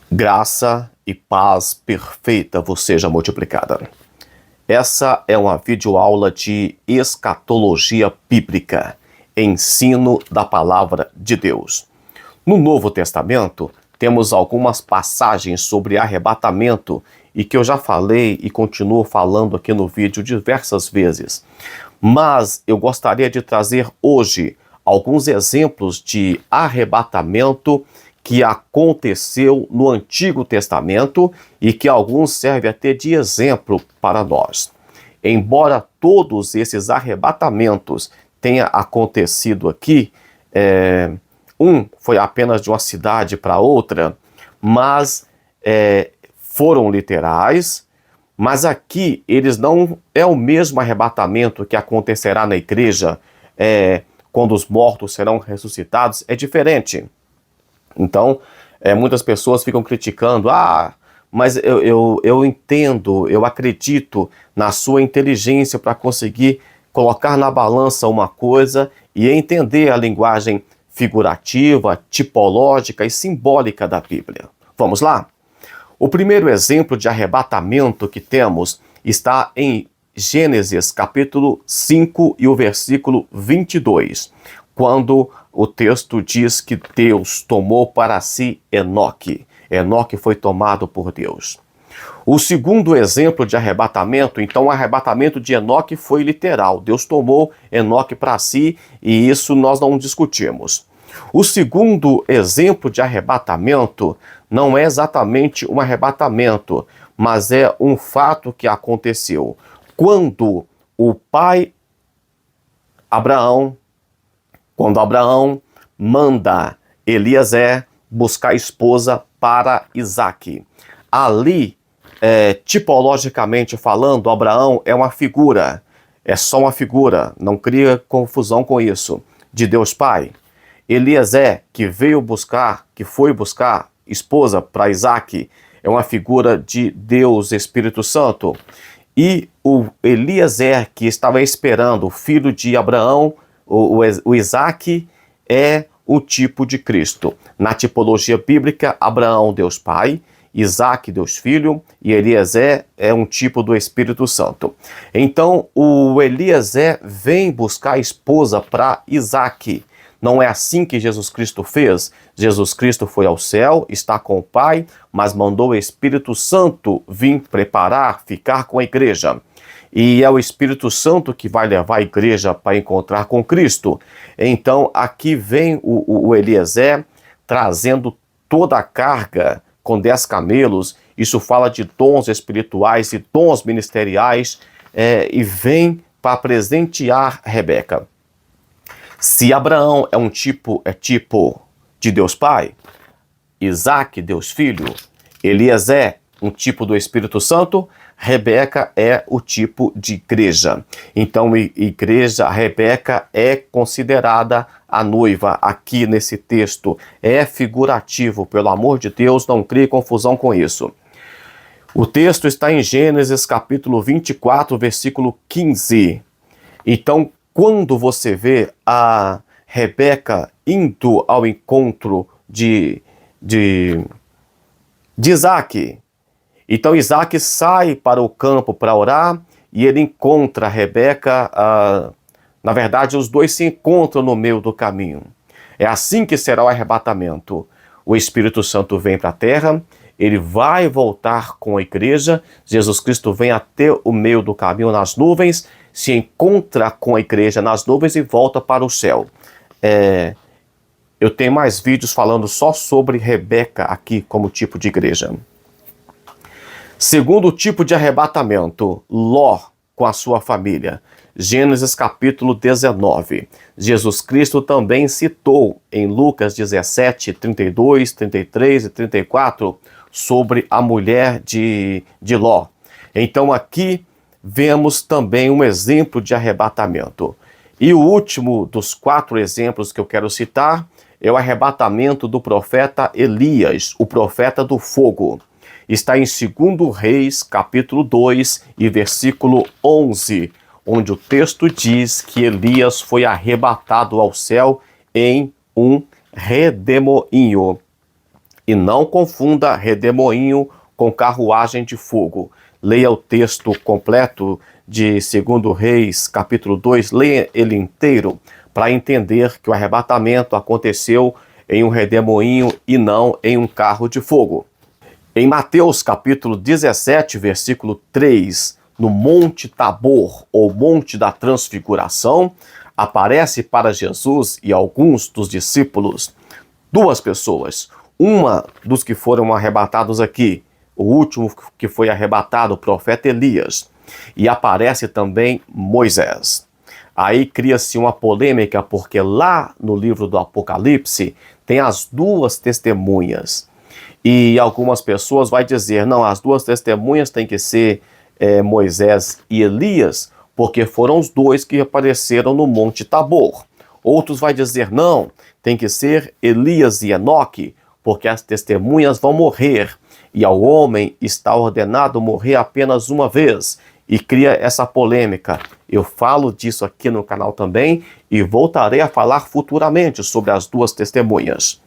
Graça e paz perfeita vos seja multiplicada. Essa é uma videoaula de escatologia bíblica, ensino da palavra de Deus. No Novo Testamento, temos algumas passagens sobre arrebatamento e que eu já falei e continuo falando aqui no vídeo diversas vezes. Mas eu gostaria de trazer hoje alguns exemplos de arrebatamento que aconteceu no Antigo Testamento e que alguns servem até de exemplo para nós. Embora todos esses arrebatamentos tenham acontecido aqui, um foi apenas de uma cidade para outra, mas foram literais, mas aqui eles não é o mesmo arrebatamento que acontecerá na igreja, quando os mortos serão ressuscitados, é diferente. Então, muitas pessoas ficam criticando, mas eu entendo, eu acredito na sua inteligência para conseguir colocar na balança uma coisa e entender a linguagem figurativa, tipológica e simbólica da Bíblia. Vamos lá? O primeiro exemplo de arrebatamento que temos está em Gênesis capítulo 5 e o versículo 22, quando o texto diz que Deus tomou para si Enoque. Enoque foi tomado por Deus. O segundo exemplo de arrebatamento, então o arrebatamento de Enoque foi literal. Deus tomou Enoque para si e isso nós não discutimos. O segundo exemplo de arrebatamento não é exatamente um arrebatamento, mas é um fato que aconteceu. Quando o pai Abraão manda Eliezer buscar esposa para Isaque. Ali, tipologicamente falando, Abraão é uma figura, é só uma figura, não cria confusão com isso, de Deus Pai. Eliezer, que foi buscar esposa para Isaque, é uma figura de Deus Espírito Santo. E o Eliezer, que estava esperando o filho de Abraão, o Isaque, é o tipo de Cristo. Na tipologia bíblica, Abraão, Deus Pai, Isaque, Deus Filho, e Eliezer é um tipo do Espírito Santo. Então, o Eliezer vem buscar esposa para Isaque. Não é assim que Jesus Cristo fez. Jesus Cristo foi ao céu, está com o Pai, mas mandou o Espírito Santo vir preparar, ficar com a igreja. E é o Espírito Santo que vai levar a igreja para encontrar com Cristo. Então, aqui vem o Eliezer trazendo toda a carga com 10 camelos. Isso fala de dons espirituais e dons ministeriais, e vem para presentear Rebeca. Se Abraão é tipo de Deus Pai, Isaque, Deus Filho, Eliezer, um tipo do Espírito Santo, Rebeca é o tipo de igreja. Então, igreja, Rebeca é considerada a noiva aqui nesse texto. É figurativo, pelo amor de Deus, não crie confusão com isso. O texto está em Gênesis capítulo 24, versículo 15. Então, quando você vê a Rebeca indo ao encontro de Isaque, então Isaque sai para o campo para orar e ele encontra a Rebeca, na verdade os dois se encontram no meio do caminho. É assim que será o arrebatamento. O Espírito Santo vem para a terra, ele vai voltar com a igreja, Jesus Cristo vem até o meio do caminho nas nuvens, se encontra com a igreja nas nuvens e volta para o céu. Eu tenho mais vídeos falando só sobre Rebeca aqui como tipo de igreja. Segundo tipo de arrebatamento, Ló com a sua família. Gênesis capítulo 19. Jesus Cristo também citou em Lucas 17, 32, 33 e 34 sobre a mulher de Ló. Então aqui vemos também um exemplo de arrebatamento. E o último dos 4 exemplos que eu quero citar é o arrebatamento do profeta Elias, o profeta do fogo. Está em 2 Reis, capítulo 2 e versículo 11, onde o texto diz que Elias foi arrebatado ao céu em um redemoinho. E não confunda redemoinho com carruagem de fogo. Leia o texto completo de 2 Reis, capítulo 2, leia ele inteiro para entender que o arrebatamento aconteceu em um redemoinho e não em um carro de fogo. Em Mateus capítulo 17, versículo 3, no Monte Tabor, ou Monte da Transfiguração, aparece para Jesus e alguns dos discípulos duas pessoas. Uma dos que foram arrebatados aqui, o último que foi arrebatado, o profeta Elias. E aparece também Moisés. Aí cria-se uma polêmica, porque lá no livro do Apocalipse tem as duas testemunhas. E algumas pessoas vão dizer, não, as duas testemunhas têm que ser Moisés e Elias, porque foram os dois que apareceram no Monte Tabor. Outros vão dizer, não, tem que ser Elias e Enoque, porque as testemunhas vão morrer, e ao homem está ordenado morrer apenas uma vez, e cria essa polêmica. Eu falo disso aqui no canal também, e voltarei a falar futuramente sobre as duas testemunhas.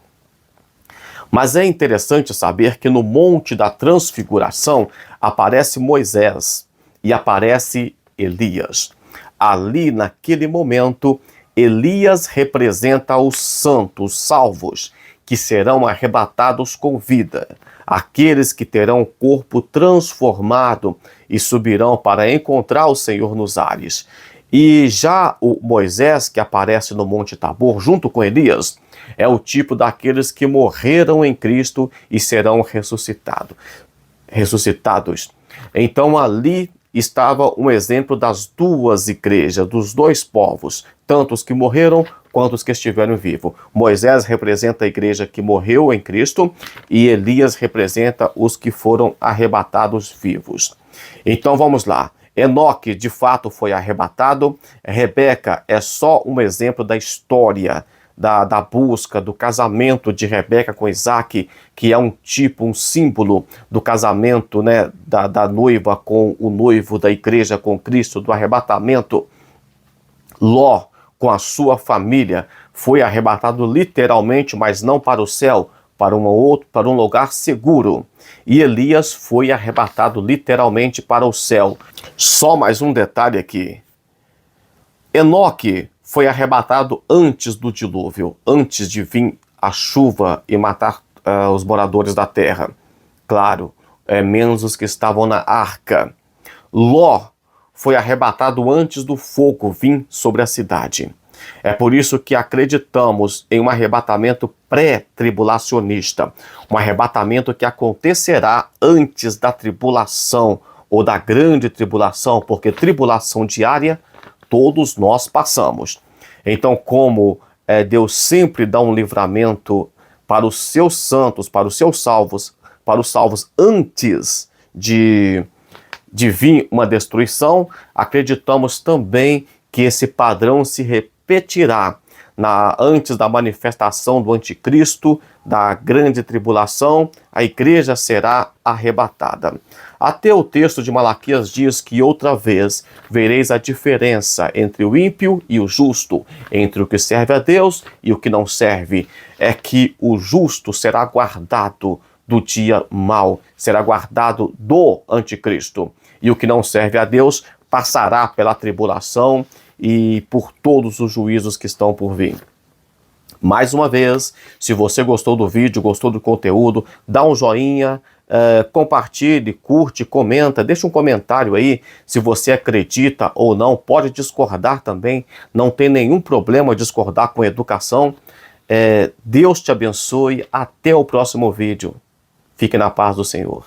Mas é interessante saber que no Monte da Transfiguração aparece Moisés e aparece Elias. Ali, naquele momento, Elias representa os santos salvos, que serão arrebatados com vida, aqueles que terão o corpo transformado e subirão para encontrar o Senhor nos ares. E já o Moisés, que aparece no Monte Tabor, junto com Elias, é o tipo daqueles que morreram em Cristo e serão ressuscitados. Então ali estava um exemplo das duas igrejas, dos dois povos, tanto os que morreram quanto os que estiveram vivos. Moisés representa a igreja que morreu em Cristo e Elias representa os que foram arrebatados vivos. Então vamos lá. Enoque de fato foi arrebatado. Rebeca é só um exemplo da história da busca, do casamento de Rebeca com Isaac, que é um tipo, um símbolo do casamento, né, da noiva com o noivo, da igreja com Cristo, do arrebatamento. Ló, com a sua família, foi arrebatado literalmente, mas não para o céu, para um lugar seguro. E Elias foi arrebatado literalmente para o céu. Só mais um detalhe aqui. Enoque foi arrebatado antes do dilúvio, antes de vir a chuva e matar os moradores da terra. Claro, menos os que estavam na arca. Ló foi arrebatado antes do fogo vir sobre a cidade. É por isso que acreditamos em um arrebatamento pré-tribulacionista, um arrebatamento que acontecerá antes da tribulação ou da grande tribulação, porque tribulação diária todos nós passamos. Então, como Deus sempre dá um livramento para os seus santos, para os seus salvos, para os salvos antes de vir uma destruição, acreditamos também que esse padrão se repetirá antes da manifestação do anticristo, da grande tribulação, a igreja será arrebatada. Até o texto de Malaquias diz que outra vez vereis a diferença entre o ímpio e o justo, entre o que serve a Deus e o que não serve. É que o justo será guardado do dia mau, será guardado do anticristo. E o que não serve a Deus passará pela tribulação e por todos os juízos que estão por vir. Mais uma vez, se você gostou do vídeo, gostou do conteúdo, dá um joinha, compartilhe, curte, comenta, deixa um comentário aí se você acredita ou não, pode discordar também, não tem nenhum problema discordar com educação. Deus te abençoe, até o próximo vídeo. Fique na paz do Senhor.